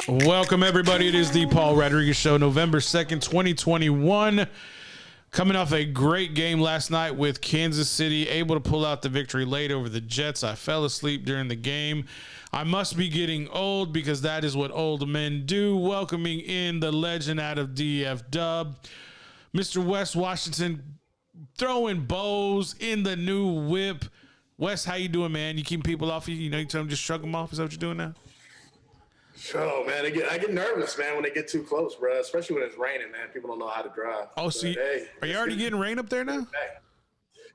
Welcome, everybody. It is the Paul Rodriguez Show, November 2nd, 2021. Coming off a great game last night with Kansas City, able to pull out the victory late over the Jets. I fell asleep during the game. I must be getting old because that is what old men do. Welcoming in the legend out of DF Dub, Mr. Wes Washington, throwing bows in the new whip. Wes, how you doing, man? You keeping people off you? You know, you tell them just shrug them off? Is that what you're doing now? Oh, man, I get nervous, man, when they get too close, bro, especially when it's raining, man. People don't know how to drive. Oh, so are you already getting rain up there now?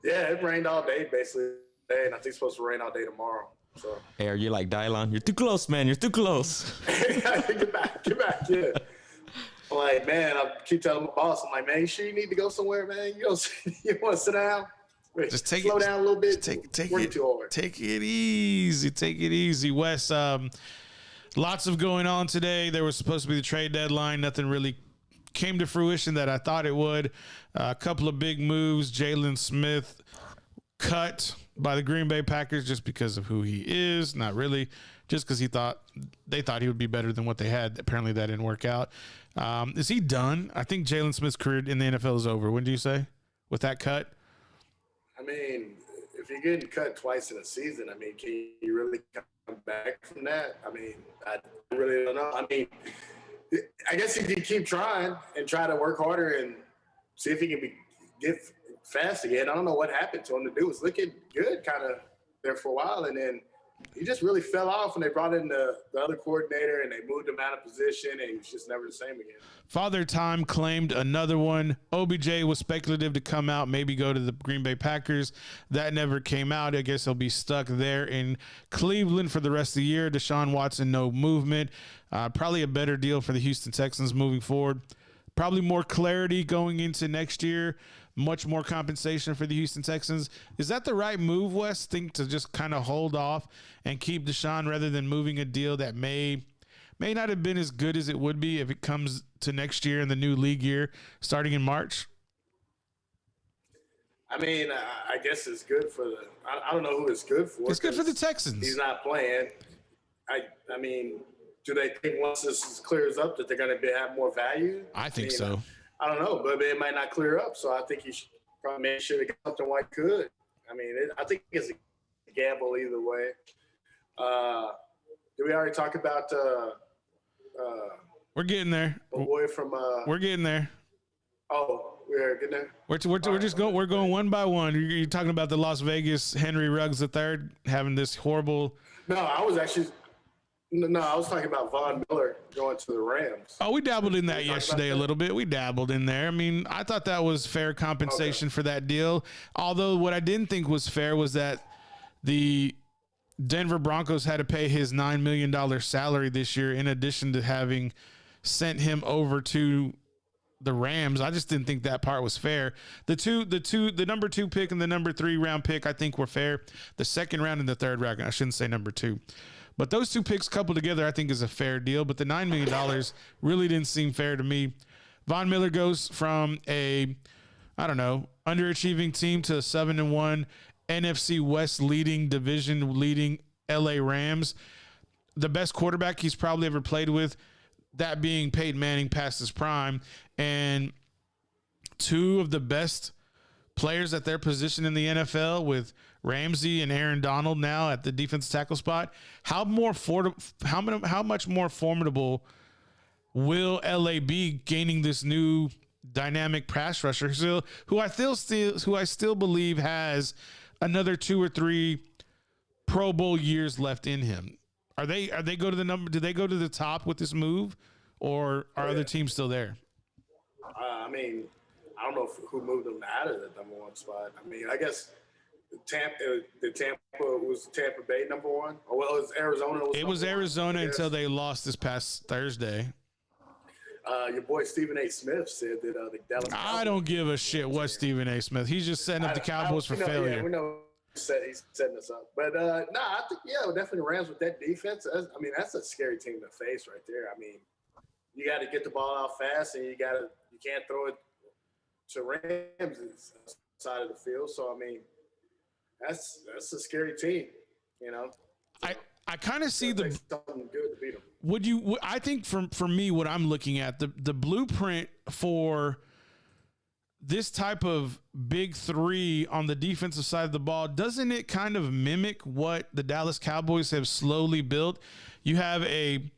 Yeah, it rained all day, basically, today, and I think it's supposed to rain all day tomorrow. So. Hey, are you like Dylon? You're too close, man. You're too close. Get back, yeah. I'm like, man, I keep telling my boss, I'm like, man, you sure you need to go somewhere, man? You want to sit down? Just slow down a little bit. Take it too hard. Take it easy. Take it easy, Wes. Lots of going on today. There was supposed to be the trade deadline. Nothing really came to fruition that I thought it would. A couple of big moves. Jalen Smith cut by the Green Bay Packers just because of who he is. Not really. Just because they thought he would be better than what they had. Apparently that didn't work out. Is he done? I think Jalen Smith's career in the NFL is over. When do you say? With that cut? I mean, if you're getting cut twice in a season, I mean, can you really come back from that? I mean, I really don't know. I mean, I guess if you keep trying and try to work harder and see if he can get fast again. I don't know what happened to him. The dude was looking good kind of there for a while, and then he just really fell off when they brought in the other coordinator and they moved him out of position, and he was just never the same again. Father Time claimed another one. OBJ was speculative to come out, maybe go to the Green Bay Packers. That never came out. I guess he'll be stuck there in Cleveland for the rest of the year. Deshaun Watson, no movement. Probably a better deal for the Houston Texans moving forward. Probably more clarity going into next year. Much more compensation for the Houston Texans. Is that the right move, Wes? Think to just kind of hold off and keep Deshaun rather than moving a deal that may not have been as good as it would be if it comes to next year in the new league year starting in March? I mean, I guess it's good for I don't know who it's good for. It's good for the Texans. He's not playing. I mean, do they think once this clears up that they're going to have more value? I think so. I don't know, but it might not clear up. So I think he should probably make sure to get something while he could. I mean, I think it's a gamble either way. Did we already talk about we're getting there. The boy from we're getting there. Oh, we're getting there. We're going one by one. You're talking about the Las Vegas Henry Ruggs III having this horrible. No, I was talking about Von Miller going to the Rams. Oh, we dabbled in that yesterday a little bit. We dabbled in there. I mean, I thought that was fair compensation for that deal. Although what I didn't think was fair was that the Denver Broncos had to pay his $9 million salary this year in addition to having sent him over to the Rams. I just didn't think that part was fair. The number 2 pick and the number 3 round pick, I think were fair. The second round and the third round, I shouldn't say number 2. But those 2 picks coupled together, I think, is a fair deal. But the $9 million really didn't seem fair to me. Von Miller goes from a, underachieving team to a 7-1 NFC West division leading LA Rams. The best quarterback he's probably ever played with, that being Peyton Manning past his prime. And 2 of the best players at their position in the NFL with Ramsey and Aaron Donald now at the defensive tackle spot. How much more formidable will LA be gaining this new dynamic pass rusher who I still believe has another 2 or 3 Pro Bowl years left in him? Do they go to the top with this move, or are other teams still there? I mean, I don't know who moved them out of the number 1 spot. I mean, I guess Tampa Bay number 1. Or well, it was Arizona. It was Arizona until they lost this past Thursday. Your boy Stephen A. Smith said that the Dallas. I don't give a shit what Stephen A. Smith. He's just setting up the Cowboys for failure. Yeah, we know he's setting us up. But I think definitely Rams with that defense. That's a scary team to face right there. I mean, you got to get the ball out fast, and you can't throw it to Rams' side of the field. So I mean, that's a scary team, you know. I kind of see It'll the. take something good to beat them. Would you? I think for me, what I'm looking at the blueprint for this type of big three on the defensive side of the ball, doesn't it kind of mimic what the Dallas Cowboys have slowly built? You have a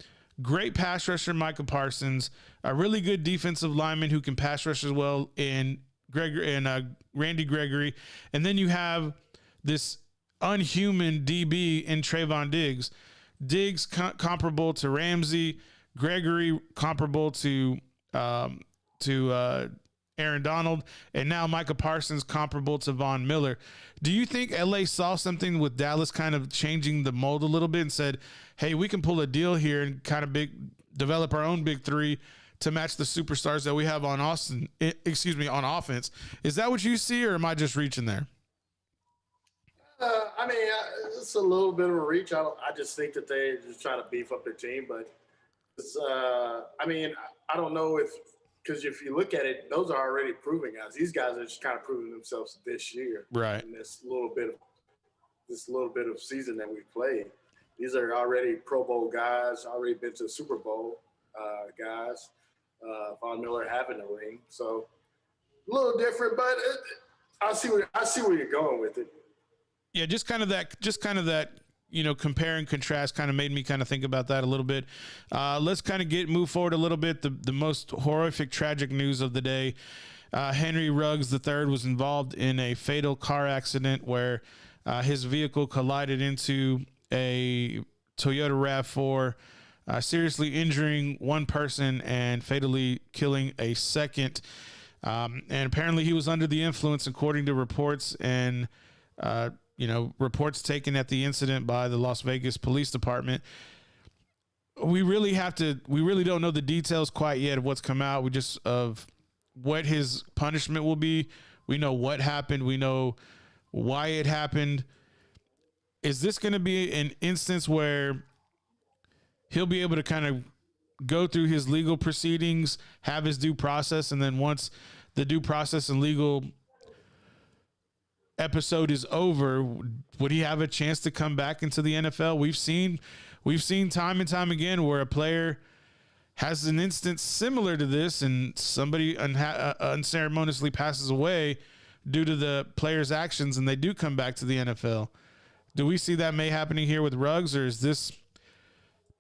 great pass rusher, Micah Parsons, a really good defensive lineman who can pass rush as well in Randy Gregory, and then you have this unhuman DB in Trayvon Diggs. Diggs comparable to Ramsey, Gregory comparable to Aaron Donald, and now Micah Parsons comparable to Von Miller. Do you think LA saw something with Dallas kind of changing the mold a little bit and said, hey, we can pull a deal here and kind of develop our own big three to match the superstars that we have on on offense? Is that what you see, or am I just reaching there? I mean, it's a little bit of a reach. I just think that they just try to beef up their team, but it's, I mean, I don't know because if you look at it, those are already proving guys. These guys are just kind of proving themselves this year, right? In this little bit of season that we played. These are already Pro Bowl guys, already been to the Super Bowl guys. Von Miller having a ring, so a little different, but I see where you're going with it. Yeah, just kind of that, compare and contrast kind of made me kind of think about that a little bit. Let's kind of move forward a little bit. The most horrific, tragic news of the day. Henry Ruggs III was involved in a fatal car accident where his vehicle collided into a Toyota RAV4, seriously injuring one person and fatally killing a second. And apparently he was under the influence, according to reports and reports taken at the incident by the Las Vegas Police Department. We really don't know the details quite yet of what's come out. Of what his punishment will be. We know what happened. We know why it happened. Is this going to be an instance where he'll be able to kind of go through his legal proceedings, have his due process, and then once the due process and legal episode is over, would he have a chance to come back into the NFL? We've seen time and time again where a player has an instance similar to this and somebody unceremoniously passes away due to the player's actions and they do come back to the NFL. Do we see that may happening here with Ruggs, or is this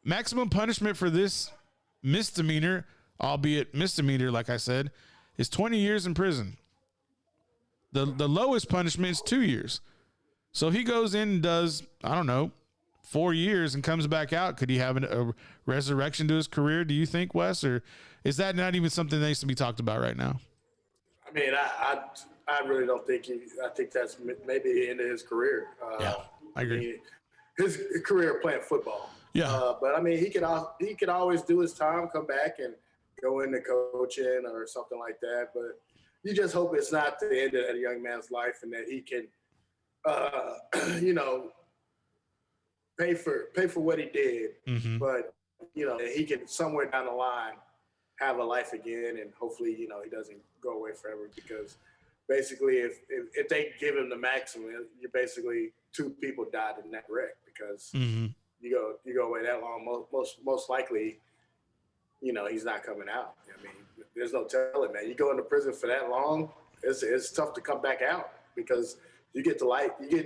maximum punishment for this misdemeanor, albeit misdemeanor, like I said, is 20 years in prison? The lowest punishment is 2 years. So if he goes in and does, 4 years and comes back out, could he have a resurrection to his career, do you think, Wes? Or is that not even something that needs to be talked about right now? I mean, I really don't think I think that's maybe the end of his career. Yeah, I agree. His career playing football. Yeah. But I mean, he could always do his time, come back and go into coaching or something like that. But you just hope it's not the end of that young man's life and that he can, pay for what he did. Mm-hmm. But, he can somewhere down the line have a life again, and hopefully, he doesn't go away forever, because basically if they give him the maximum, you basically two people died in that wreck, because mm-hmm. you go away that long, most likely, he's not coming out. I mean, there's no telling, man. You go into prison for that long, it's tough to come back out, because you get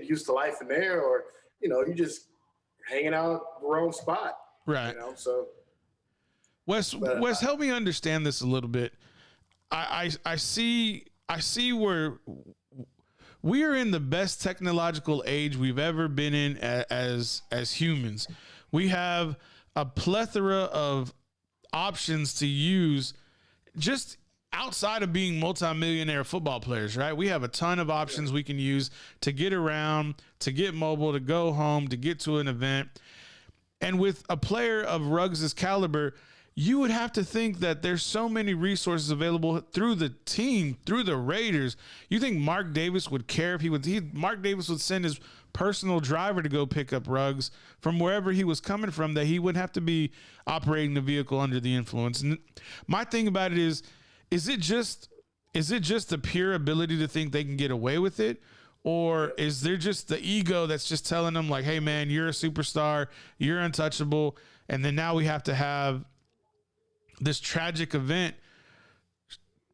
used to life in there, or you just hanging out the wrong spot. Right. So Wes, help me understand this a little bit. I see where we are in the best technological age we've ever been in as humans. We have a plethora of options to use just outside of being multimillionaire football players, right? We have a ton of options we can use to get around, to get mobile, to go home, to get to an event. And with a player of Ruggs' caliber, you would have to think that there's so many resources available through the team, through the Raiders. You think Mark Davis would care if Mark Davis would send his personal driver to go pick up Ruggs from wherever he was coming from, that he wouldn't have to be operating the vehicle under the influence. And my thing about it is it just the pure ability to think they can get away with it? Or is there just the ego that's just telling them like, hey man, you're a superstar, you're untouchable. And then now we have to have this tragic event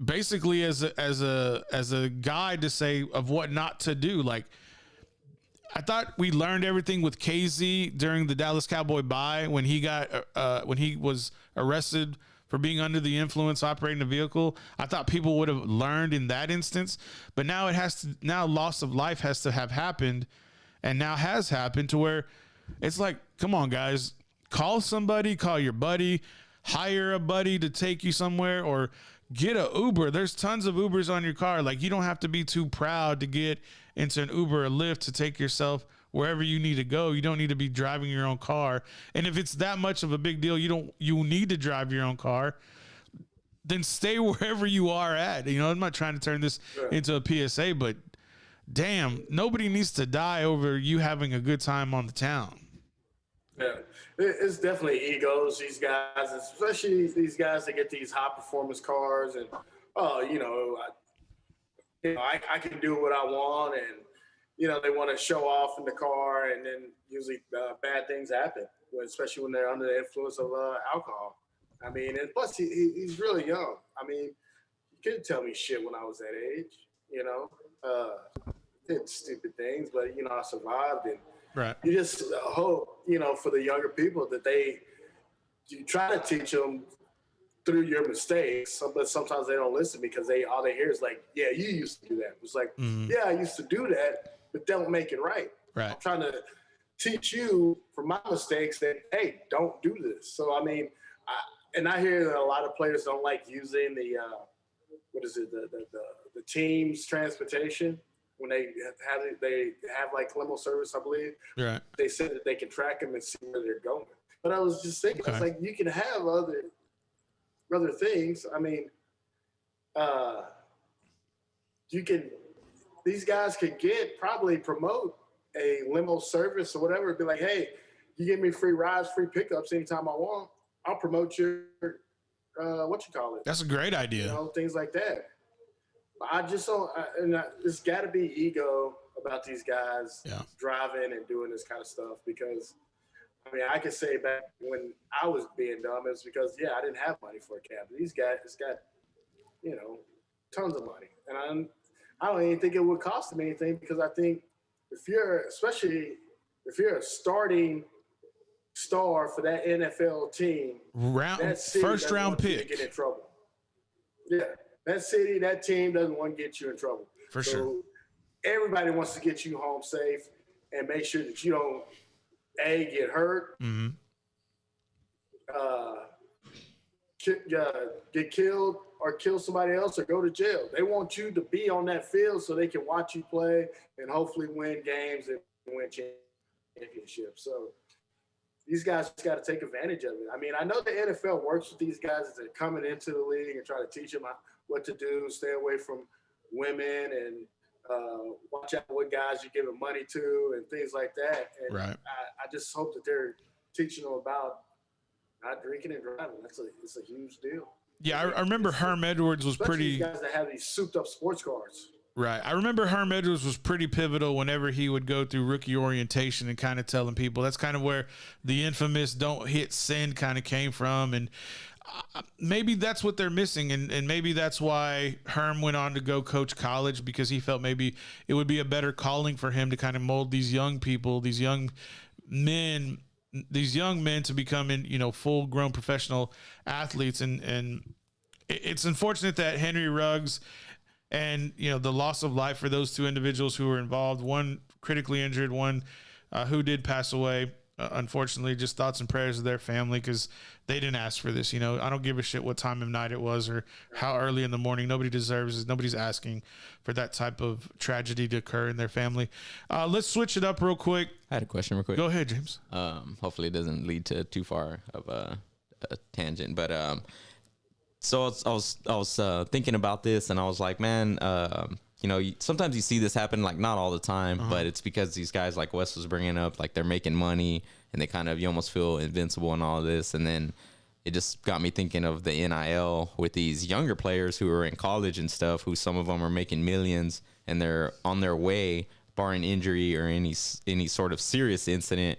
basically as a guide to say of what not to do. Like, I thought we learned everything with KZ during the Dallas Cowboy bye when he was arrested for being under the influence operating a vehicle. I thought people would have learned in that instance, but now now loss of life has to have happened, and now has happened to where it's like, come on guys, call somebody, call your buddy, hire a buddy to take you somewhere, or get a Uber. There's tons of Ubers on your car. Like, you don't have to be too proud to get into an Uber or Lyft to take yourself wherever you need to go. You don't need to be driving your own car. And if it's that much of a big deal, you need to drive your own car, then stay wherever you are at. You know, I'm not trying to turn this into a PSA, but damn, nobody needs to die over you having a good time on the town. Yeah, it's definitely egos. These guys, especially these guys that get these high performance cars, and I can do what I want, and they want to show off in the car, and then usually bad things happen, especially when they're under the influence of alcohol. I mean, and plus he's really young. I mean, you couldn't tell me shit when I was that age. Did stupid things, but I survived, and right. You just hope, for the younger people that you try to teach them through your mistakes, but sometimes they don't listen because all they hear is like, yeah, you used to do that. It's like, yeah, I used to do that, but don't make it right. Right. I'm trying to teach you from my mistakes that, hey, don't do this. So, I mean, I hear that a lot of players don't like using the team's transportation. When they have like limo service, I believe. Right. They said that they can track them and see where they're going. But I was just thinking, I was like, you can have other things. I mean, these guys could probably promote a limo service or whatever. It'd be like, hey, you give me free rides, free pickups anytime I want. I'll promote your, That's a great idea. Things like that. I just don't, there's got to be ego about these guys driving and doing this kind of stuff, because, I mean, I could say back when I was being dumb, it's because, I didn't have money for a cab. These guys got, tons of money. And I don't even think it would cost them anything, because I think especially if you're a starting star for that NFL team, first round pick, get in trouble. Yeah. That city, that team doesn't want to get you in trouble. For sure. Everybody wants to get you home safe and make sure that you don't, get hurt, get killed, or kill somebody else, or go to jail. They want you to be on that field so they can watch you play and hopefully win games and win championships. So these guys just got to take advantage of it. I mean, I know the NFL works with these guys as they're coming into the league and try to teach them what to do, stay away from women, and watch out what guys you're giving money to and things like that. And I just hope that they're teaching them about not drinking and driving. It's a huge deal. Yeah, I remember Herm Edwards was pretty. These guys that have these souped-up sports cars. Right. I remember Herm Edwards was pretty pivotal whenever he would go through rookie orientation and kind of telling people. That's kind of where the infamous "don't hit send" kind of came from. And maybe that's what they're missing. And maybe that's why Herm went on to go coach college, because he felt maybe it would be a better calling for him to kind of mold these young people, these young men to become full grown professional athletes. And it's unfortunate that Henry Ruggs and, the loss of life for those two individuals who were involved, one critically injured, one who did pass away. Unfortunately, just thoughts and prayers of their family, because they didn't ask for this. I don't give a shit what time of night it was or how early in the morning. Nobody deserves it. Nobody's asking for that type of tragedy to occur in their family. Let's switch it up real quick. I had a question real quick. Go ahead, James. Hopefully it doesn't lead to too far of a tangent, but so I was thinking about this, and I was like, man, sometimes you see this happen, like not all the time, but it's because these guys, like Wes was bringing up, like they're making money and they kind of, you almost feel invincible and all of this. And then it just got me thinking of the NIL with these younger players who are in college and stuff, who some of them are making millions and they're on their way barring injury or any sort of serious incident.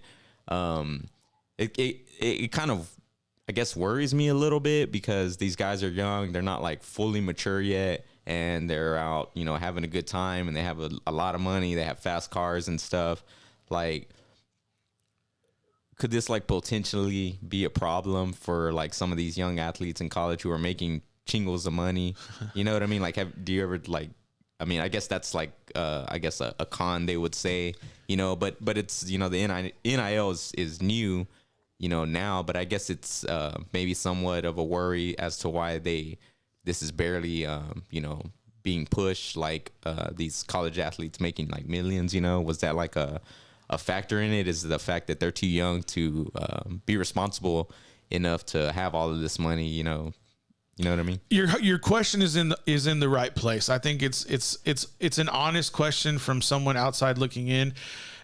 It kind of, I guess, worries me a little bit because these guys are young. They're not like fully mature yet, and they're out, you know, having a good time, and they have a lot of money. They have fast cars and stuff. Like, could this like potentially be a problem for like some of these young athletes in college who are making chingles of money? You know what I mean? Like, do you ever like, I mean, I guess that's like, I guess a con they would say, you know, but it's, you know, the NIL is new, you know, now, but I guess it's maybe somewhat of a worry as to why this is barely, you know, being pushed, like these college athletes making like millions, you know. Was that like a factor in it? Is the fact that they're too young to be responsible enough to have all of this money, you know? You know what I mean? Your question is in the right place. I think it's an honest question from someone outside looking in.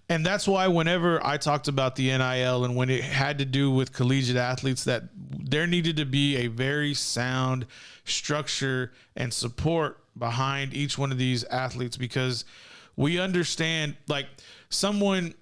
And that's why whenever I talked about the NIL and when it had to do with collegiate athletes, that there needed to be a very sound structure and support behind each one of these athletes, because we understand, like, someone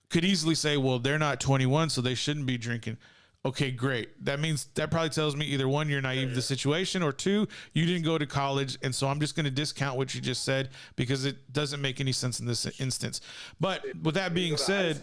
could easily say, well, they're not 21, so they shouldn't be drinking. Okay, great. That means that probably tells me either one, you're naive to the situation, or two, you didn't go to college. And so I'm just going to discount what you just said because it doesn't make any sense in this instance. But with that being said,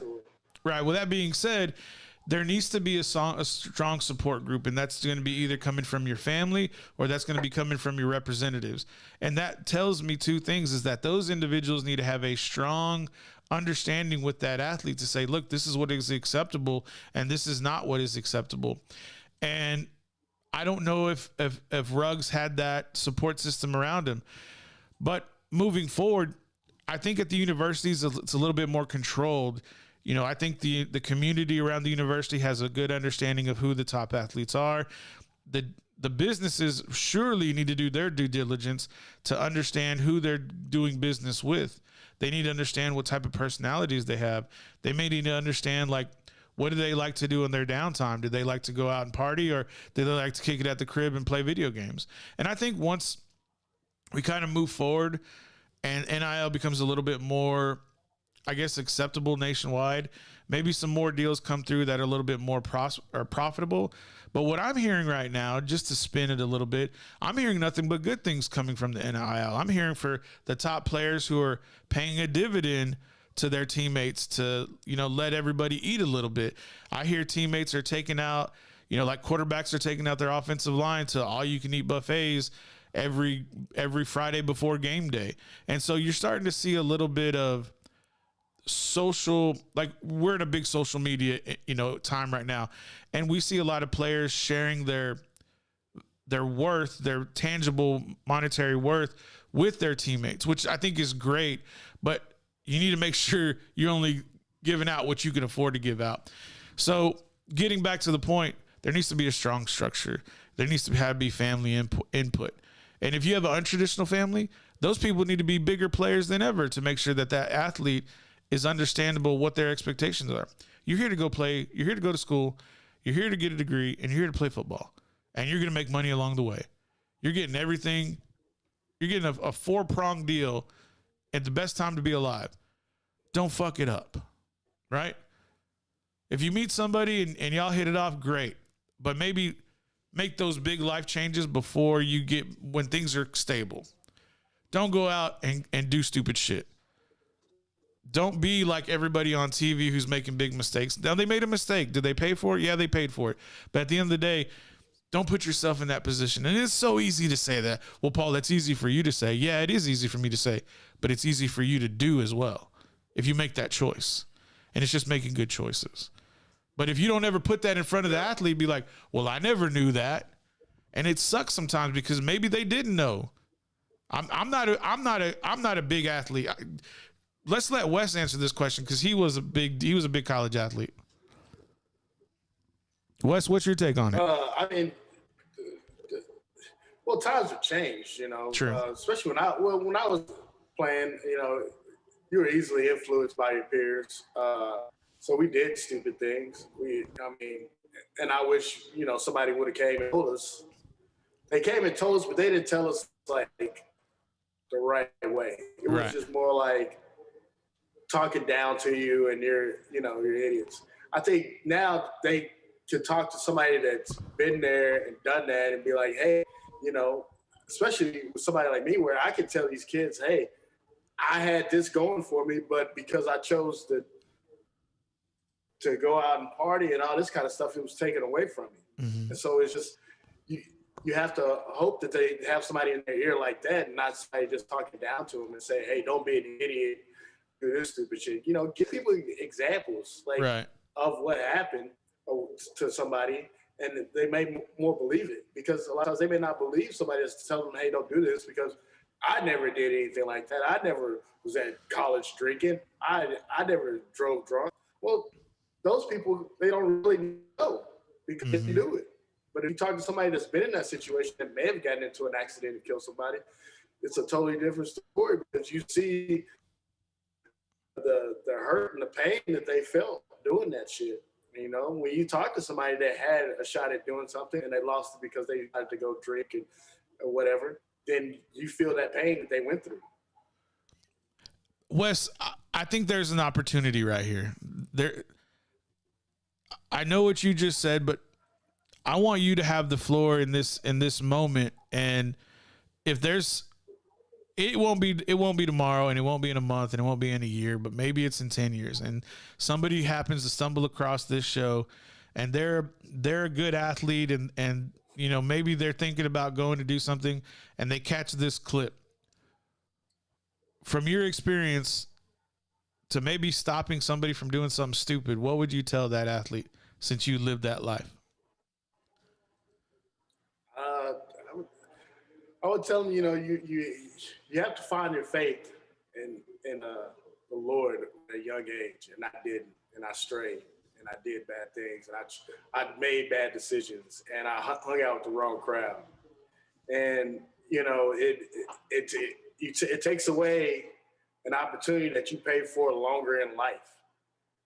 there needs to be a strong support group, and that's going to be either coming from your family or that's going to be coming from your representatives. And that tells me two things, is that those individuals need to have a strong understanding with that athlete to say, look, this is what is acceptable and this is not what is acceptable. And I don't know if Ruggs had that support system around him, but moving forward, I think at the universities, it's a little bit more controlled. You know, I think the community around the university has a good understanding of who the top athletes are. The businesses surely need to do their due diligence to understand who they're doing business with. They need to understand what type of personalities they have. They may need to understand, like, what do they like to do in their downtime? Do they like to go out and party, or do they like to kick it at the crib and play video games? And I think once we kind of move forward and NIL becomes a little bit more, I guess, acceptable nationwide, maybe some more deals come through that are a little bit more profitable. But what I'm hearing right now, just to spin it a little bit, I'm hearing nothing but good things coming from the NIL. I'm hearing for the top players who are paying a dividend to their teammates to, you know, let everybody eat a little bit. I hear teammates are taking out, you know, like quarterbacks are taking out their offensive line to all you can eat buffets every Friday before game day. And so you're starting to see a little bit of social, like, we're in a big social media, you know, time right now, and we see a lot of players sharing their worth, their tangible monetary worth with their teammates, which I think is great, but you need to make sure you're only giving out what you can afford to give out. So getting back to the point, there needs to be a strong structure. There needs to be family input. And if you have an untraditional family, those people need to be bigger players than ever to make sure that athlete is understandable what their expectations are. You're here to go play. You're here to go to school. You're here to get a degree, and you're here to play football. And you're going to make money along the way. You're getting everything. You're getting a four-pronged deal at the best time to be alive. Don't fuck it up, right? If you meet somebody and y'all hit it off, great. But maybe make those big life changes before you get, when things are stable. Don't go out and do stupid shit. Don't be like everybody on TV who's making big mistakes. Now, they made a mistake. Did they pay for it? Yeah, they paid for it. But at the end of the day, don't put yourself in that position. And it's so easy to say that. Well, Paul, that's easy for you to say. Yeah, it is easy for me to say. But it's easy for you to do as well if you make that choice. And it's just making good choices. But if you don't ever put that in front of the athlete, be like, well, I never knew that. And it sucks sometimes because maybe they didn't know. I'm not a big athlete. Let's let Wes answer this question because he was a big college athlete. Wes, what's your take on it? I mean, well, times have changed, you know. True. Especially when I was playing, you know, you were easily influenced by your peers. So we did stupid things. And I wish, you know, somebody would have came and told us. They came and told us, but they didn't tell us like the right way. It was just more like, talking down to you and you're idiots. I think now they can talk to somebody that's been there and done that and be like, hey, especially with somebody like me where I can tell these kids, hey, I had this going for me, but because I chose to go out and party and all this kind of stuff, it was taken away from me. And so it's just, you have to hope that they have somebody in their ear like that and not somebody just talking down to them and say, hey, don't be an idiot, do this stupid shit. Give people examples of what happened to somebody, and they may more believe it, because a lot of times they may not believe somebody that's telling them, hey, don't do this, because I never did anything like that. I never was at college drinking. I never drove drunk. Well, those people, they don't really know because they do it. But if you talk to somebody that's been in that situation that may have gotten into an accident and killed somebody, it's a totally different story, because you see the hurt and the pain that they felt doing that shit. When you talk to somebody that had a shot at doing something and they lost it because they had to go drink or whatever, then you feel that pain that they went through. Wes, I think there's an opportunity right here. I know what you just said, but I want you to have the floor in this moment. And if it won't be tomorrow, and it won't be in a month, and it won't be in a year, but maybe it's in 10 years. And somebody happens to stumble across this show, and they're a good athlete, and maybe they're thinking about going to do something, and they catch this clip. From your experience to maybe stopping somebody from doing something stupid, what would you tell that athlete since you lived that life? I would tell them, you have to find your faith in the Lord at a young age, and I didn't, and I strayed, and I did bad things, and I made bad decisions, and I hung out with the wrong crowd, and it takes away an opportunity that you paid for longer in life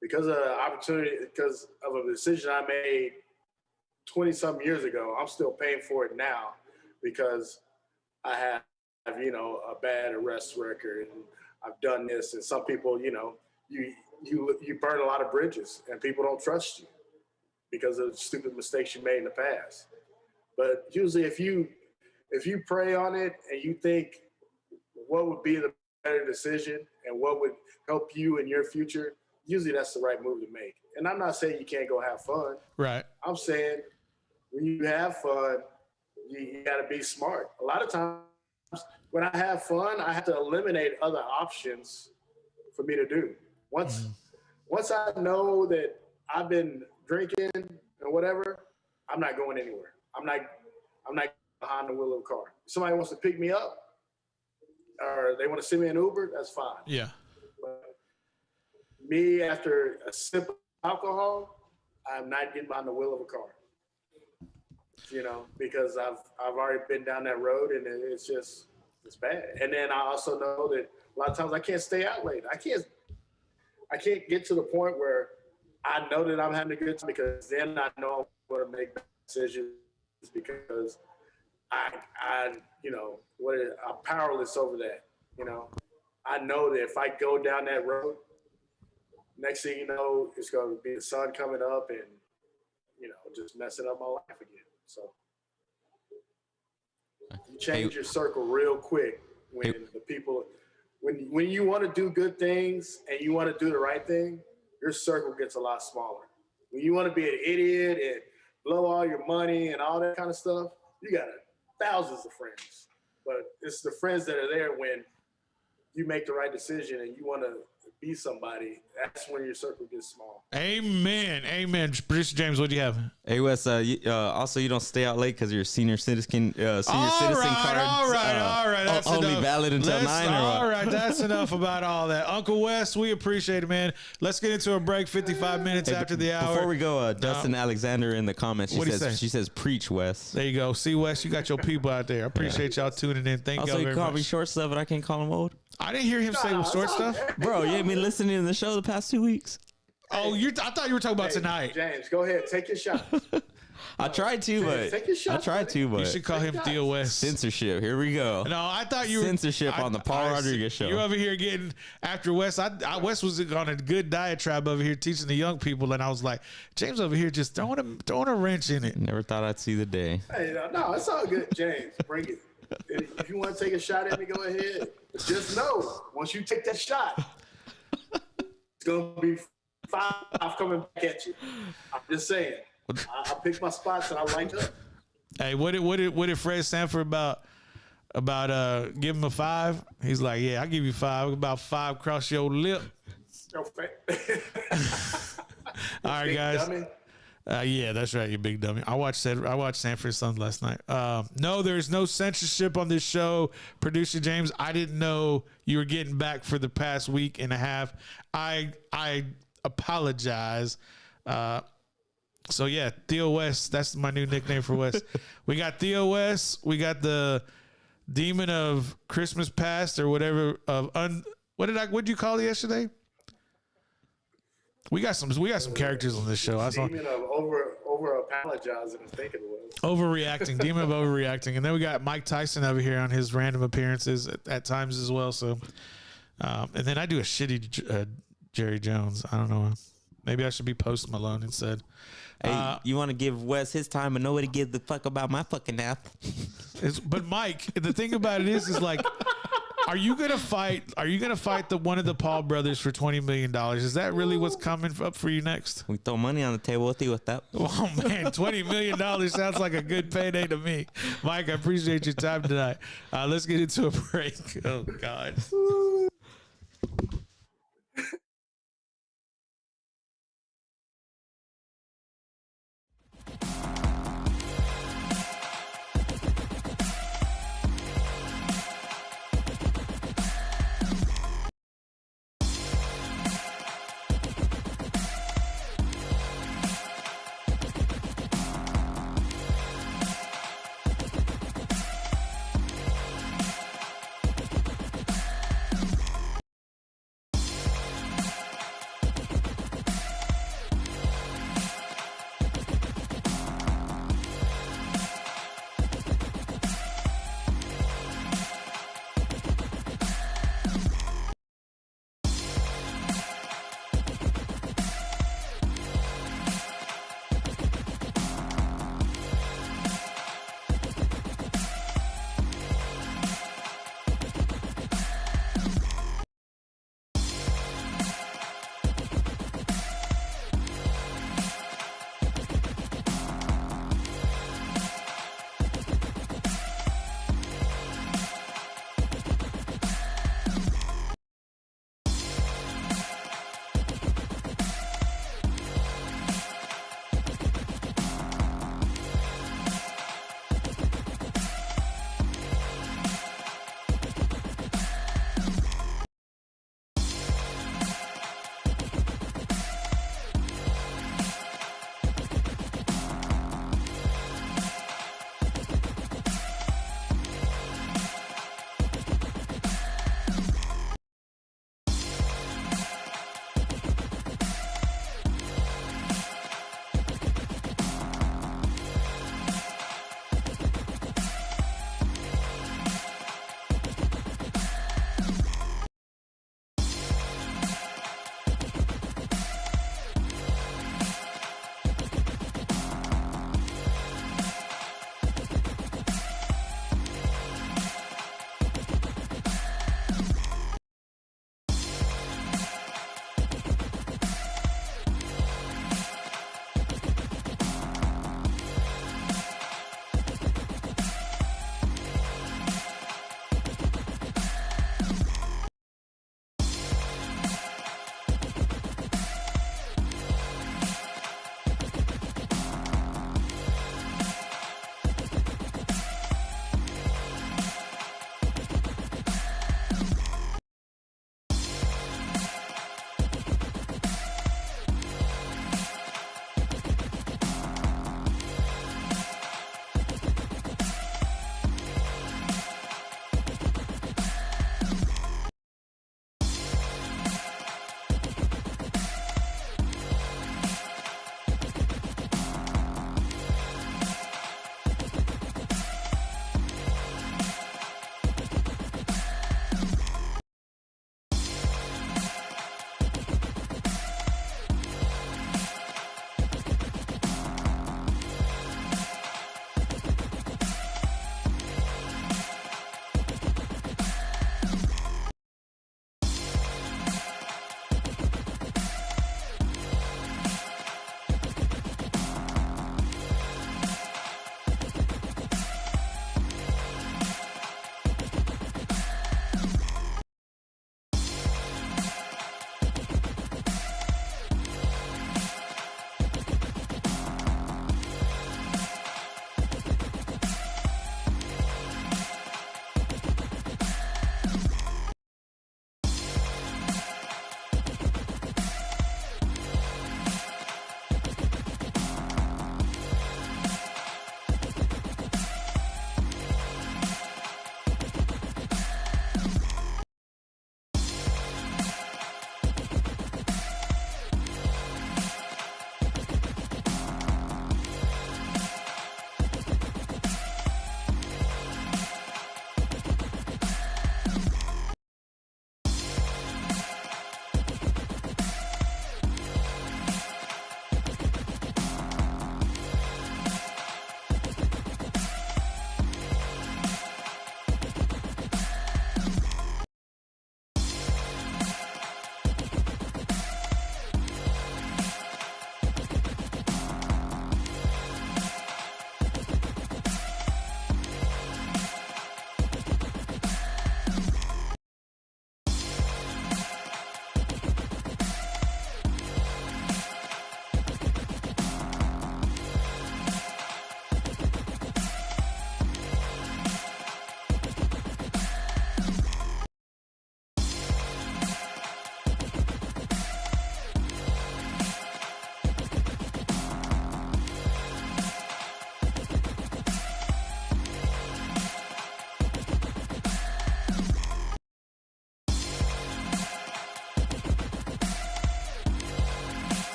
because of a decision I made 20-some years ago. I'm still paying for it now because I have, a bad arrest record, and I've done this. And some people, you burn a lot of bridges, and people don't trust you because of stupid mistakes you made in the past. But usually, if you pray on it and you think what would be the better decision and what would help you in your future, usually that's the right move to make. And I'm not saying you can't go have fun. Right. I'm saying when you have fun, you got to be smart. A lot of times when I have fun, I have to eliminate other options for me to do. Once I know that I've been drinking or whatever, I'm not going anywhere. I'm not behind the wheel of a car. If somebody wants to pick me up or they want to send me an Uber, that's fine. Yeah. But me, after a sip of alcohol, I'm not getting behind the wheel of a car. Because I've already been down that road, and it's bad. And then I also know that a lot of times I can't stay out late. I can't get to the point where I know that I'm having a good time, because then I know I'm going to make decisions, because I'm powerless over that. I know that if I go down that road, next thing you know, it's going to be the sun coming up and, just messing up my life again. So you change your circle real quick when the people, when you want to do good things and you want to do the right thing, your circle gets a lot smaller. When you want to be an idiot and blow all your money and all that kind of stuff, you got thousands of friends. But it's the friends that are there when you make the right decision and you want to be somebody. That's when your circle gets small. Amen. Producer James, what do you have? Hey Wes, also you don't stay out late because your senior citizen card. All right. That's only enough. valid until 9. All right, that's enough about all that. Uncle Wes, we appreciate it, man. Let's get into a break. 55 minutes after the hour. Before we go, Dustin Alexander in the comments, she says, "Preach, Wes." There you go. See, Wes, you got your people out there. I appreciate y'all tuning in. Thank y'all very much. Also, you call me short stuff, but I can't call him old. I didn't hear him say short stuff. Bro, you ain't been listening to the show the past 2 weeks. Oh, I thought you were talking about tonight. James, go ahead. Take your shot. I tried to, James, take your but I shots, tried buddy. to, You but should call him Guys, Theo West. censorship. Here we go. No, I thought you were Censorship on the Paul Rodriguez show. You're over here getting after Wes. Wes was on a good diatribe over here teaching the young people, and I was like, James over here just throwing a wrench in it. Never thought I'd see the day. Hey, no, it's all good, James. Bring it. If you want to take a shot at me, go ahead. Just know, once you take that shot, it's gonna be 5 coming back at you. I'm just saying. I pick my spots and I light up. Hey, what did Fred Sanford about give him a 5? He's like, yeah, I'll give you 5. About 5 cross your lip. Yo, All right, big guys. dummy. Yeah, that's right, you big dummy. I watched Sanford's Sons last night. No, there's no censorship on this show. Producer James, I didn't know you were getting back for the past week and a half. I apologize. So yeah, Theo West, that's my new nickname for West. We got Theo West. We got the Demon of Christmas Past or whatever what'd you call it yesterday? We got some characters on this show. I saw Demon of over apologizing and thinking it was. overreacting, Demon of overreacting, and then we got Mike Tyson over here on his random appearances at times as well. So, and then I do a shitty Jerry Jones. I don't know. Maybe I should be Post Malone instead. Hey, you want to give Wes his time and nobody gives the fuck about my fucking ass. But Mike, the thing about it is like, are you gonna fight one of the Paul brothers for $20 million? Is that really what's coming up for you next? We throw money on the table with you with that. Oh man, $20 million sounds like a good payday to me. Mike, I appreciate your time tonight. Let's get into a break. Oh God.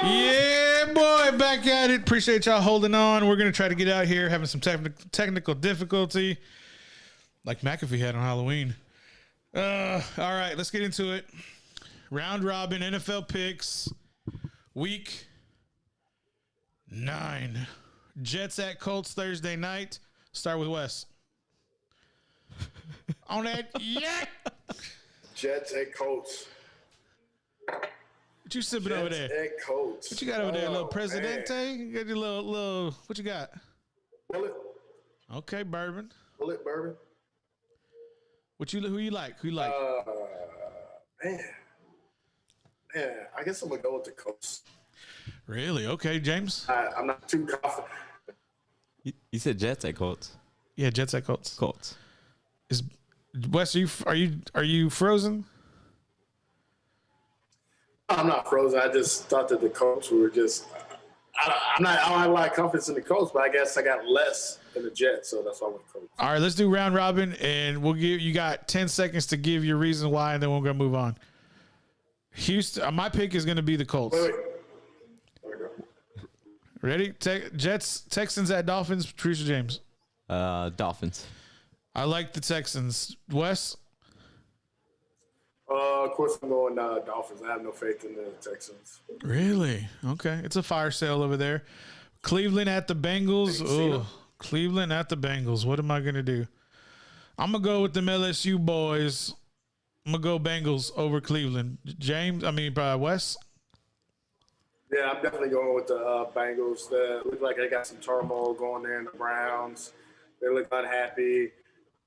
Yeah, boy, back at it. Appreciate y'all holding on. We're gonna try to get out here, having some technical difficulty, like McAfee had on Halloween. All right, let's get into it. Round robin NFL picks, week 9. Jets at Colts Thursday night. Start with Wes. On that, yeah. Jets at Colts. What you sipping over there? Jets at Colts. What you got over there? A little Oh, Presidente? man. You got your little. What you got? Bullet Okay, bourbon. bourbon. Who you like? Who you like? Man. I guess I'm gonna go with the Colts. Really? Okay, James. I'm not too confident. You said Jets at Colts. Yeah, Jets at Colts. Colts. Is Wes? Are you frozen? I'm not frozen. I just thought that the Colts were just. I don't have a lot of confidence in the Colts, but I guess I got less in the Jets, so that's why I went Colts. All right, let's do round robin, and we'll give you got 10 seconds to give your reason why, and then we're gonna move on. Houston. My pick is gonna be the Colts. Wait. There we go. Ready? Jets, Texans at Dolphins. Teresa James. Dolphins. I like the Texans. Wes. Of course, I'm going Dolphins. I have no faith in the Texans. Really? Okay. It's a fire sale over there. Cleveland at the Bengals. Oh, Cleveland at the Bengals. What am I going to do? I'm going to go with them LSU boys. I'm going to go Bengals over Cleveland. Wes? Yeah, I'm definitely going with the Bengals. They look like they got some turmoil going there in the Browns. They look unhappy.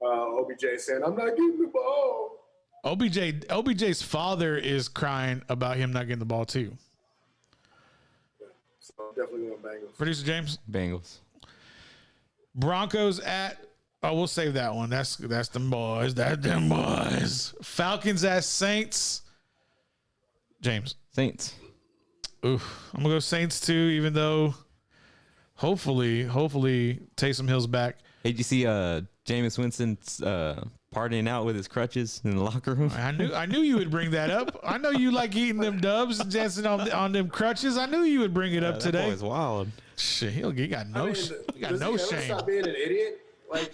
OBJ saying, I'm not getting the ball. OBJ's father is crying about him not getting the ball too. So I'm definitely going Bengals. Producer James. Bengals. Broncos at. Oh, we'll save that one. That's them boys. That's them boys. Falcons at Saints. James. Saints. Oof. I'm gonna go Saints too, even though hopefully Taysom Hill's back. Hey, did you see Jameis Winston's partying out with his crutches in the locker room? I knew you would bring that up. I know you like eating them dubs and dancing on them crutches. I knew you would bring it up That today. boy's wild. Shit, he got no does no he ever shame. stop being an idiot? I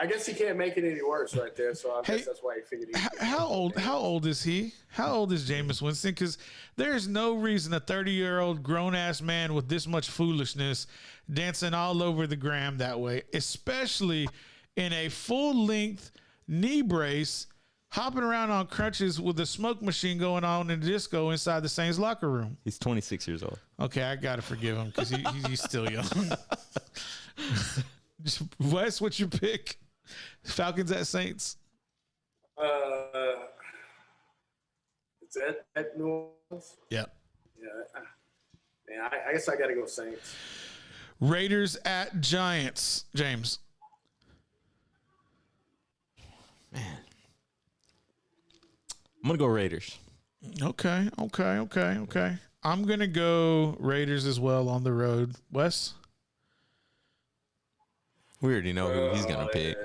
guess he can't make it any worse right there. So I guess that's why he figured he. How old is he? How old is Jameis Winston? Because there's no reason a 30-year-old grown-ass man with this much foolishness dancing all over the gram that way, especially in a full-length knee brace, hopping around on crutches with a smoke machine going on in the disco inside the Saints locker room. He's 26 years old. Okay, I got to forgive him because he's still young. Wes, what's your pick? Falcons at Saints? Is that at New Orleans? Yep. Yeah. I guess I got to go Saints. Raiders at Giants. James. Man. I'm going to go Raiders. Okay. I'm going to go Raiders as well on the road. Wes? We already know who he's going to pick.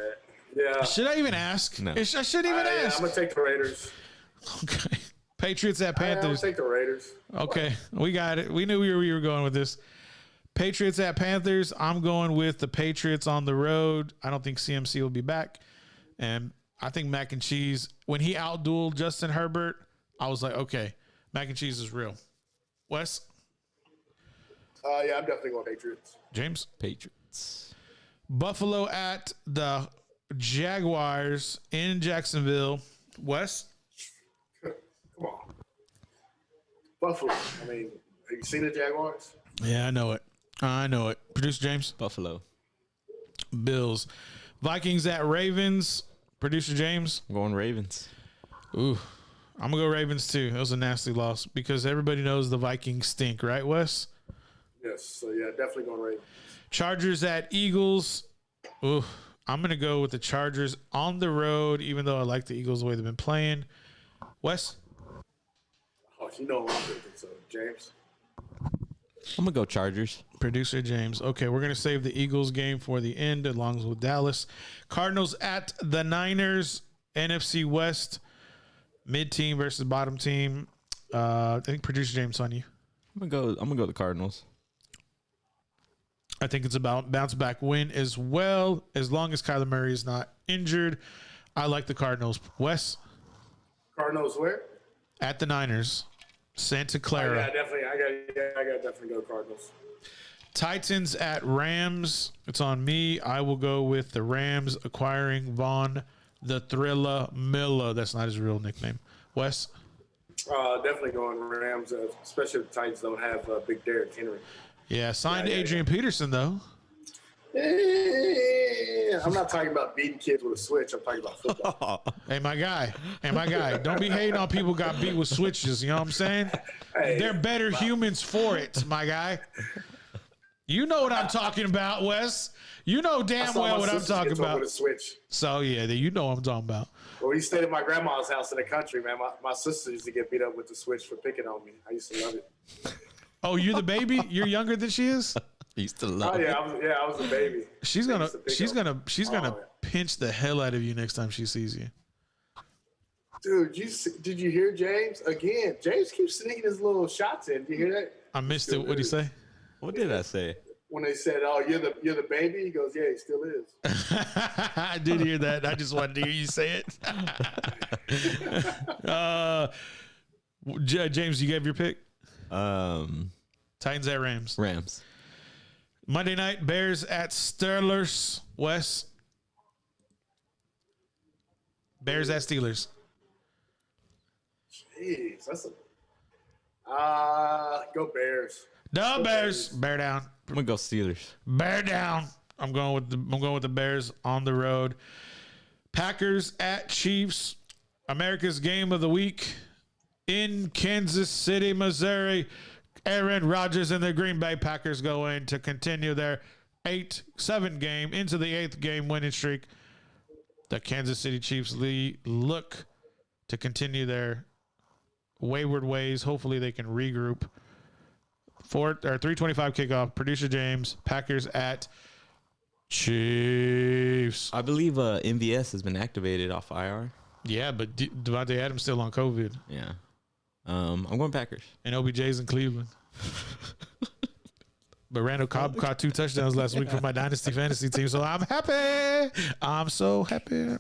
Yeah. Should I even ask? No. I shouldn't even ask. I'm going to take the Raiders. Okay. Patriots at I'm going Panthers. to take the Raiders. Okay. We got it. We knew where we were going with this. Patriots at Panthers. I'm going with the Patriots on the road. I don't think CMC will be back. And I think Mac and Cheese, when he outdueled Justin Herbert, I was like, okay, Mac and Cheese is real. Wes? Yeah, I'm definitely going Patriots. James? Patriots. Buffalo at the Jaguars in Jacksonville. Wes? Come on. Buffalo. Have you seen the Jaguars? Yeah, I know it. Producer James? Buffalo. Bills. Vikings at Ravens. Producer James? I'm going Ravens. Ooh, I'm going to go Ravens too. It was a nasty loss because everybody knows the Vikings stink, right, Wes? Yes. So, yeah, definitely going Ravens. Chargers at Eagles. Ooh, I'm going to go with the Chargers on the road, even though I like the Eagles the way they've been playing. Wes? Oh, you know what I'm thinking, so James. I'm going to go Chargers. Producer James. Okay, we're going to save the Eagles game for the end along with Dallas. Cardinals at the Niners. NFC West. Mid-team versus bottom team. I think producer James on you. I'm gonna go the Cardinals. I think it's about bounce back win as well, as long as Kyler Murray is not injured. I like the Cardinals. Wes? Cardinals where? At the Niners. Santa Clara. Yeah, definitely. I got definitely go Cardinals. Titans at Rams. It's on me. I will go with the Rams acquiring Von the Thriller Miller. That's not his real nickname. Wes? Definitely going Rams, especially if the Titans don't have big Derrick Henry. Yeah, signed Adrian Peterson, though. I'm not talking about beating kids with a switch. I'm talking about football. Hey, my guy. Don't be hating on people who got beat with switches. You know what I'm saying? Hey, They're better humans for it, my guy. You know what I'm talking about, Wes. You know damn well what I'm talking about. With a switch. So, yeah, you know what I'm talking about. Well, we stayed at my grandma's house in the country, man. My sister used to get beat up with the switch for picking on me. I used to love it. Oh, you're the baby? You're younger than she is? Used to love Oh, yeah, I was a baby. She's gonna pinch the hell out of you next time she sees you. Dude, did you hear James? Again, James keeps sneaking his little shots in. Did you hear that? I missed it. What'd he say? What did I say? When they said, "Oh, you're the baby," he goes, "Yeah, he still is." I did hear that. I just wanted to hear you say it. James, you gave your pick? Titans at Rams. Rams. Monday night, Bears at Steelers. Wes? Bears at Steelers. Jeez, that's go Bears. The Bears. Bear down. I'm gonna go Steelers. Bear down. I'm going with the Bears on the road. Packers at Chiefs. America's game of the week in Kansas City, Missouri. Aaron Rodgers and the Green Bay Packers go in to continue their 8-7 game into the 8th game winning streak. The Kansas City Chiefs look to continue their wayward ways. Hopefully they can regroup. 3:25 kickoff. Producer James. Packers at Chiefs. I believe MVS has been activated off IR. Yeah, but Devontae Adams still on COVID. Yeah. I'm going Packers. And OBJ's in Cleveland. But Randall Cobb caught 2 touchdowns last week for my Dynasty Fantasy team, so I'm happy. I'm so happy.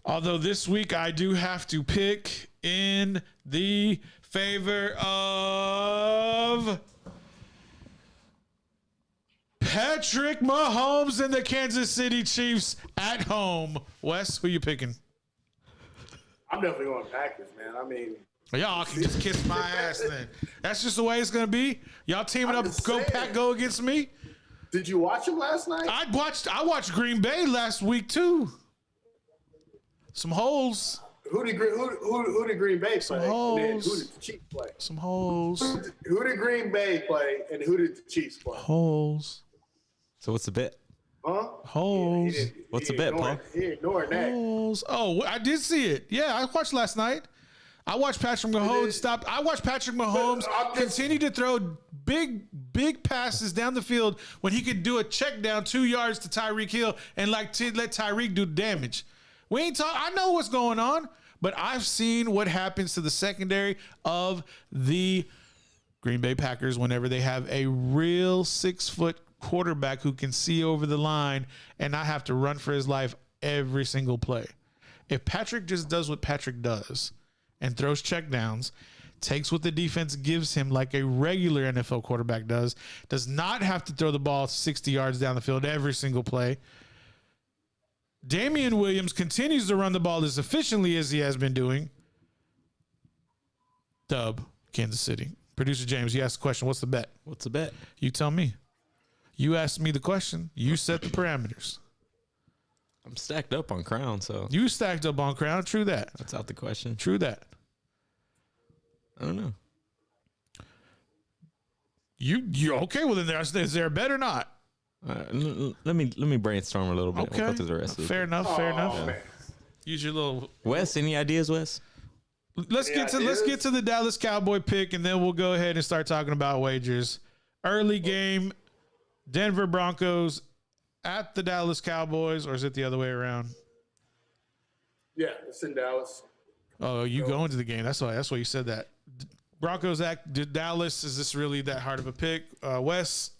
Although this week I do have to pick in the favor of Patrick Mahomes and the Kansas City Chiefs at home. Wes, who you picking? I'm definitely going Packers, man. I mean, y'all can just kiss my ass then. That's just the way it's gonna be. Y'all teaming up, go Pack, go against me. Did you watch him last night? I watched Green Bay last week too. Some holes. Who did Green Bay play? Holes. And then who did the Chiefs play? Some holes. Who did Green Bay play and who did the Chiefs play? Holes. So what's the bet? Huh? Holes. What's the bet, Paul? He ignored that. Holes. Oh, I did see it. Yeah, I watched last night. I watched Patrick Mahomes I watched Patrick Mahomes continue to throw big passes down the field when he could do a check down 2 yards to Tyreek Hill and let Tyreek do damage. We ain't talk. I know what's going on, but I've seen what happens to the secondary of the Green Bay Packers whenever they have a real 6-foot quarterback who can see over the line and not have to run for his life every single play. If Patrick just does what Patrick does and throws checkdowns, takes what the defense gives him like a regular NFL quarterback does not have to throw the ball 60 yards down the field every single play. Damian Williams continues to run the ball as efficiently as he has been doing. Dub, Kansas City. Producer James, you asked the question, what's the bet? What's the bet? You tell me. You asked me the question. You set the parameters. I'm stacked up on Crown, so You stacked up on Crown. True that. that's out the question. True that. I don't know. You okay? Well, then is there a bet or not? Let me brainstorm a little bit. Okay. We'll go through the rest of Fair it. enough. Fair enough. Man. Use your little. Wes, any ideas, Wes? Let's get to the Dallas Cowboy pick, and then we'll go ahead and start talking about wagers. Early game, Denver Broncos at the Dallas Cowboys, or is it the other way around? Yeah, it's in Dallas. Oh, you going to the game? That's why you said that. Broncos at Dallas. Is this really that hard of a pick? Wes?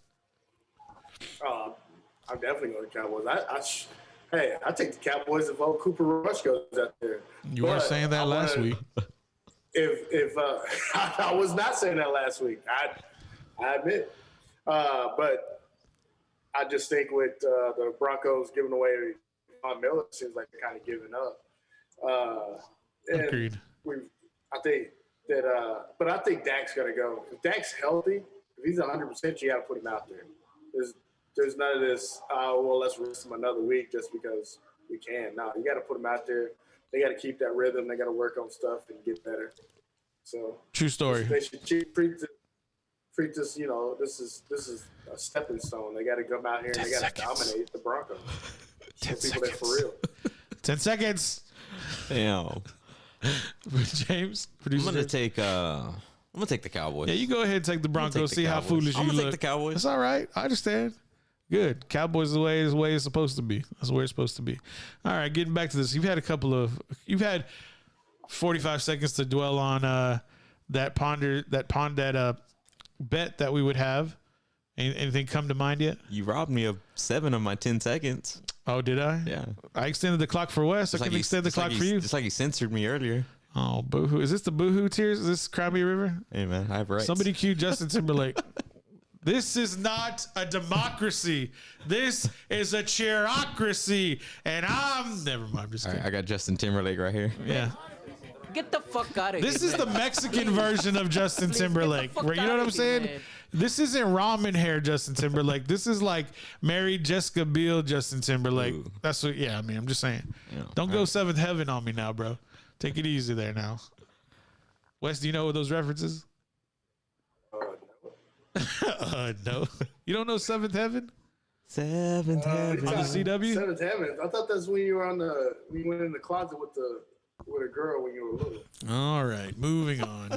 I'm definitely going to Cowboys. Hey, I take the Cowboys if Cooper Rush goes out there. You weren't saying that last week. If I was not saying that last week, I admit. But I just think with the Broncos giving away Von Miller, it seems like they're kind of giving up. Agreed. I think that, but I think Dak's got to go. If Dak's healthy, if he's 100%, you got to put him out there. There's none of this. Well, let's rest him another week just because we can. No, you got to put him out there. They got to keep that rhythm. They got to work on stuff and get better. So true story. They should treat this. You know, this is a stepping stone. They got to come out here and they got to dominate the Broncos. 10 people that for real. 10 seconds. Damn. James, I'm gonna take the Cowboys. Yeah, you go ahead and take the Broncos. See how foolish you I'm gonna look. take the Cowboys. That's all right. I understand. Good. Cowboys the way it's supposed to be. That's where it's supposed to be. All right, getting back to this. You've had 45 seconds to dwell on that bet that we would have. Anything come to mind yet? You robbed me of 7 of my 10 seconds. Oh, did I? Yeah. I extended the clock for Wes. I can extend the clock for you. Just like you censored me earlier. Oh, boohoo. Is this the boohoo tears? Is this Cry Me a River? Hey, man, I have rights. Somebody cue Justin Timberlake. This is not a democracy. This is a cheerocracy. And never mind. I'm just All kidding. right, I got Justin Timberlake right here. Yeah. Get the fuck out of here. This is the Mexican version of Justin Timberlake. fuck Right? You know what outta I'm here, saying? man. This isn't ramen hair Justin Timberlake. This is like married Jessica Biel Justin Timberlake. Ooh. That's what, yeah, I mean, I'm just saying. Yeah. Don't go Seventh Heaven on me now, bro. Take it easy there now. Wes, do you know those references? No. You don't know Seventh Heaven? Seventh heaven. On the CW? Seventh Heaven. I thought that's when you were when you went in the closet with a girl when you were little. All right, moving on.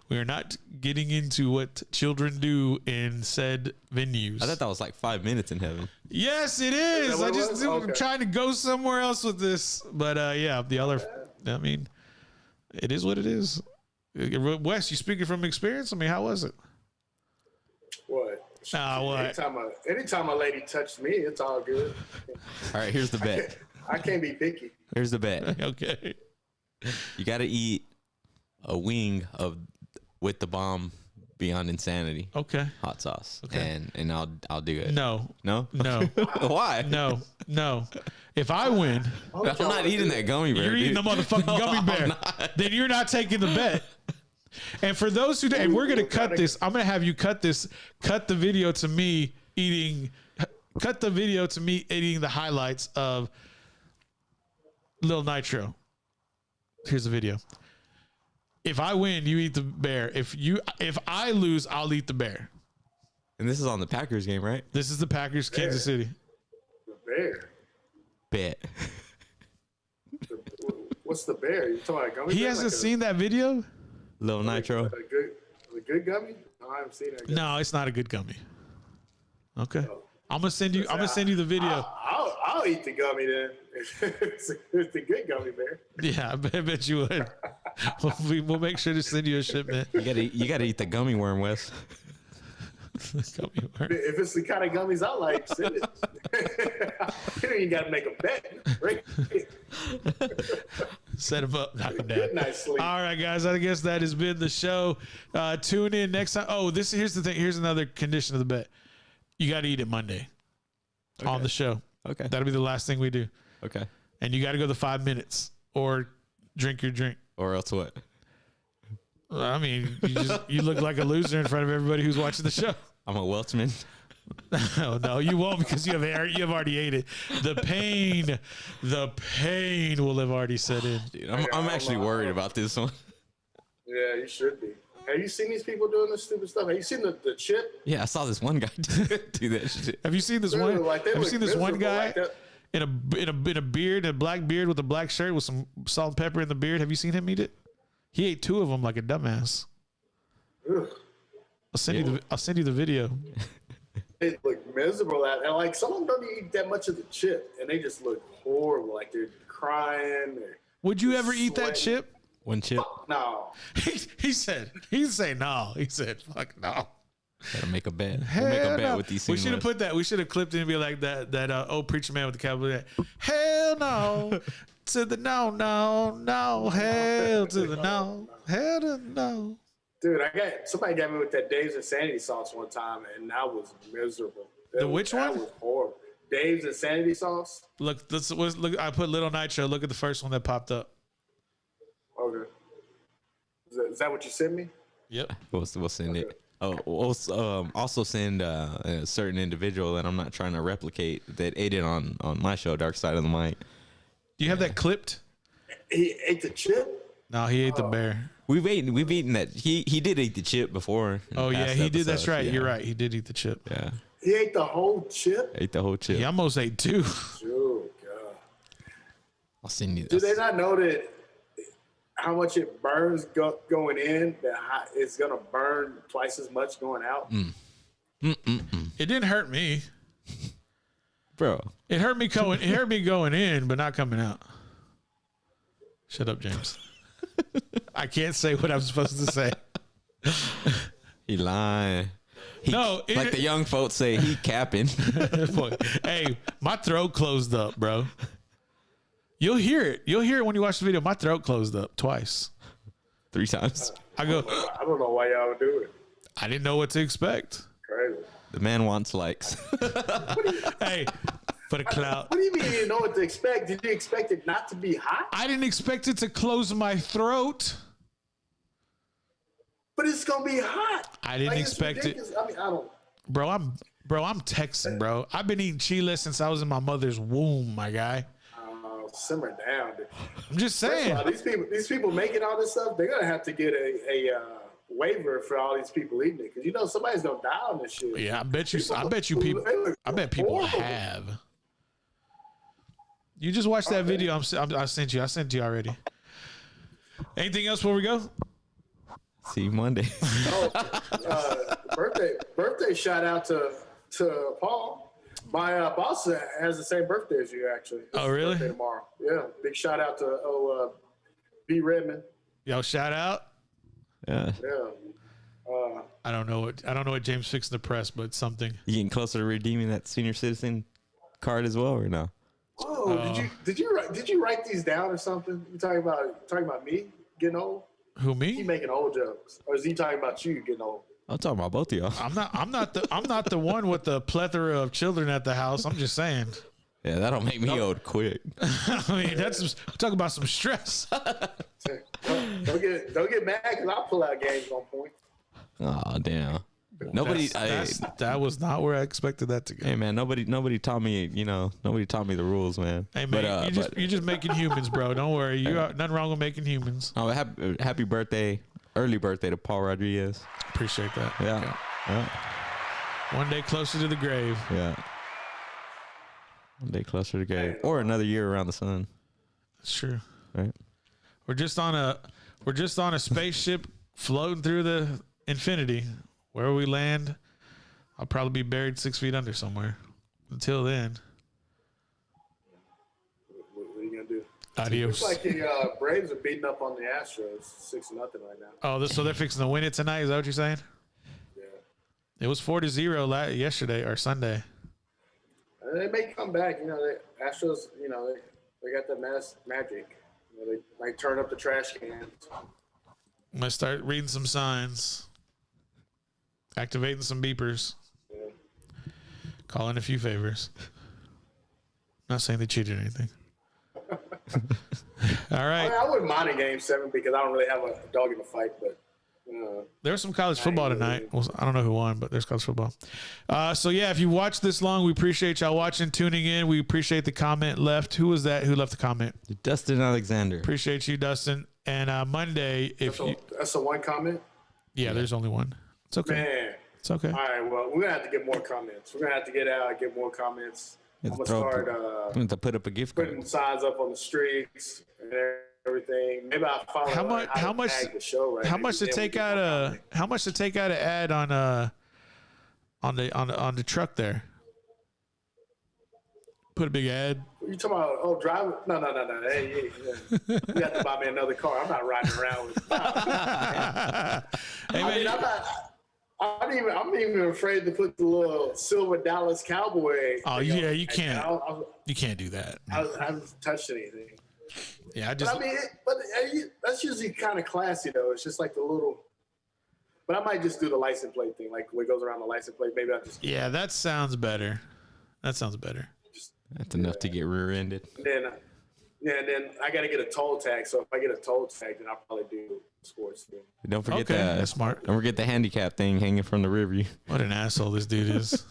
We're not getting into what children do in said venues. I thought that was like 5 minutes in heaven. Yes, it is. what I it just was? I'm Okay. trying to go somewhere else with this, but yeah, the other. I mean, it is what it is. Wes, you speaking from experience? I mean, how was it? What? What? Anytime a lady touched me, it's all good. All right, here's the bet. I can't be picky. Here's the bet. Okay. You got to eat a wing with the bomb Beyond Insanity Okay. hot sauce, Okay. and I'll do it. No. No? No. Why? No. If I win, I'm not eating that gummy bear. you're eating the dude. motherfucking No, gummy I'm bear. not. Then you're not taking the bet. And for those who, and we're gonna cut this. I'm gonna have you cut this. Cut the video to me eating. Cut the video to me eating the highlights of Lil Nitro. Here's the video. If I win, you eat the bear. If I lose, I'll eat the bear. And this is on the Packers game, right? This is the Packers, Kansas City. The bear. Bet. What's the bear? You talking about a gummy He bear? hasn't seen that video. Lil Nitro. A good gummy? No, I haven't seen that. No, it's not a good gummy. Okay, I'm gonna send you. I'm gonna send you the video. I'll eat the gummy then. It's a good gummy bear. Yeah, I bet you would. We'll make sure to send you a shipment. You gotta eat the gummy worm, Wes. Gummy worm. If it's the kind of gummies I like, send it. You don't even got to make a bet. Right? Set him up, knock him down. Good night's sleep. All right, guys. I guess that has been the show. Tune in next time. Oh, here's the thing. Here's another condition of the bet. You got to eat it Monday on the show. Okay. That'll be the last thing we do. Okay. And you got to go the 5 minutes or drink your drink. Or else what? I mean, you look like a loser in front of everybody who's watching the show. I'm a Welchman. No, you won't because you have already ate it. The pain will have already set in. Dude, I'm actually worried about this one. Yeah, you should be. Have you seen these people doing this stupid stuff? Have you seen the chip? Yeah, I saw this one guy do that shit. Have you seen this Dude, one? like, they have you look seen this one miserable guy like that. in a beard, a black beard with a black shirt with some salt and pepper in the beard? Have you seen him eat it? He ate 2 of them like a dumbass. Ugh. I'll send you the video. They look miserable at, and like some of them don't eat that much of the chip, and they just look horrible. Like they're crying. Would you ever eat that sweating. chip? One chip. No. He said no. He said fuck no. Gotta make a bet. Hell We'll make a bet no. with these. We should have put that. We should have clipped it and be like that old preacher man with the cowboy hat. Hell no to the no. Hell to the no. Hell to the no. Dude, somebody got me with that Dave's Insanity sauce one time, and that was miserable. Which one? That was horrible. Dave's Insanity sauce. Look, look. I put Little Nitro. Look at the first one that popped up. Okay. Is that what you sent me? Yep. We'll send it. Oh, we'll also send a certain individual that I'm not trying to replicate that ate it on my show, Dark Side of the Mic. Do you have that clipped? He ate the chip. No, he ate the bear. We've eaten that. He did eat the chip before. in Oh yeah, past he did. That's episodes. right. Yeah. You're right. He did eat the chip. Yeah, He ate the whole chip. ate the whole chip. He almost ate two. Oh God. I'll send you. Do they not know that how much it burns going in? That it's gonna burn twice as much going out. It didn't hurt me. Bro, It hurt me going. It hurt me going in, but not coming out. Shut up, James. I can't say what I'm supposed to say. he lying. No, Like the young folks say, he capping. Hey, my throat closed up, bro. You'll hear it. You'll hear it when you watch the video. My throat closed up twice. 3 times. I go. I don't know why y'all would do it. I didn't know what to expect. Crazy. The man wants likes. Hey, for the clout. What do you mean you didn't know what to expect? Did you expect it not to be hot? I didn't expect it to close my throat. But it's gonna be hot. I didn't Like, it's expect it. ridiculous. I mean, I don't. Bro, I'm Texan, bro. I've been eating Chile since I was in my mother's womb, my guy. Simmer down. Dude. I'm just First saying. of all, these people making all this stuff, they're gonna have to get a waiver for all these people eating it, because you know somebody's gonna die on this shit. Yeah, I bet people have. You just watched that video I sent you. I sent you already. Anything else before we go? See you Monday. Birthday shout out to Paul. My boss has the same birthday as you, actually. Oh, really? Birthday tomorrow. Yeah. Big shout out to B. Redmond. Yo, shout out. Yeah. Yeah. I don't know what James fixed in the press, but something. You getting closer to redeeming that senior citizen card as well, or no? Oh, did you write these down or something? You talking about me getting old? Who, He me? making old jokes, or is he talking about you getting old? I'm talking about both of y'all. I'm not the one with the plethora of children at the house. I'm just saying. Yeah, that'll make me old quick. I mean, talk about some stress. Don't get mad because I'll pull out games on point. Oh damn. Nobody. That was not where I expected that to go. Hey man, nobody taught me. Nobody taught me the rules, man. Hey man, But, you're just making humans, bro. Don't worry. You got nothing wrong with making humans. oh, happy birthday, early birthday to Paul Rodriguez. Appreciate that. Yeah. Yeah. One day closer to the grave. Yeah. One day closer to grave, or another year around the sun. That's true. Right. We're just on a spaceship floating through the infinity. Where we land, I'll probably be buried 6 feet under somewhere. Until then, What are you gonna do? adios. Looks like the Braves are beating up on the Astros 6-0 right now. Oh, so they're fixing to win it tonight? Is that what you're saying? Yeah. It was 4-0 yesterday or Sunday. And they may come back. The Astros. They got that magic. They might turn up the trash cans. I'm gonna start reading some signs, activating some beepers, calling a few favors. Not saying they cheated or anything. All right. I wouldn't mind a game 7 because I don't really have a dog in the fight, but. There was some college football tonight. Well, I don't know who won, but there's college football. So, yeah, if you watched this long, we appreciate y'all watching, tuning in. We appreciate the comment left. Who was that? Who left the comment? Dustin Alexander. Appreciate you, Dustin. And Monday, That's the one comment? yeah, there's only one. It's okay. Man. It's okay. All right, well, we're going to have to get more comments. We're going to have to get more comments. I'm going to start I'm going to put up a gift card. putting signs up on the streets and everything. Maybe I'll follow How much tag the show right how now, much to then we take can out more a comments. how much to take out an ad on the truck there Put a big ad. You talking about? Oh, drive? No. Hey, you have to buy me another car. I'm not riding around with. Hey, I man, mean, I'm even afraid to put the little silver Dallas Cowboy. oh thing yeah, on. you can't. You can't do that. I haven't touched anything. Yeah, But I mean, that's usually kind of classy though. It's just like the little. But I might just do the license plate thing, like what goes around the license plate. Maybe I'll just. Yeah, that sounds better. That sounds better. That's enough to get rear-ended. And then I got to get a toll tag. So if I get a toll tag, then I'll probably do sports thing. Don't forget Okay, that. that's smart. Don't forget the handicap thing hanging from the rear view. What an asshole this dude is.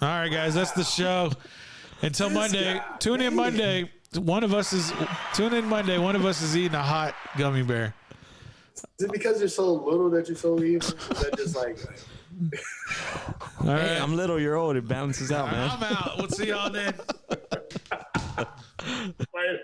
All right, guys, that's the show. Until Monday, tune in Monday. One of us is eating a hot gummy bear. Is it because you're so little that you're so evil? Is that just like? All right, Hey, I'm little, you're old. It balances out, man. I'm out. We'll see y'all then. Later.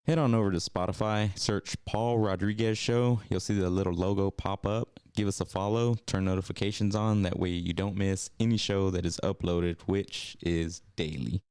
Head on over to Spotify, search Paul Rodriguez Show. You'll see the little logo pop up. Give us a follow, turn notifications on. That way you don't miss any show that is uploaded, which is daily.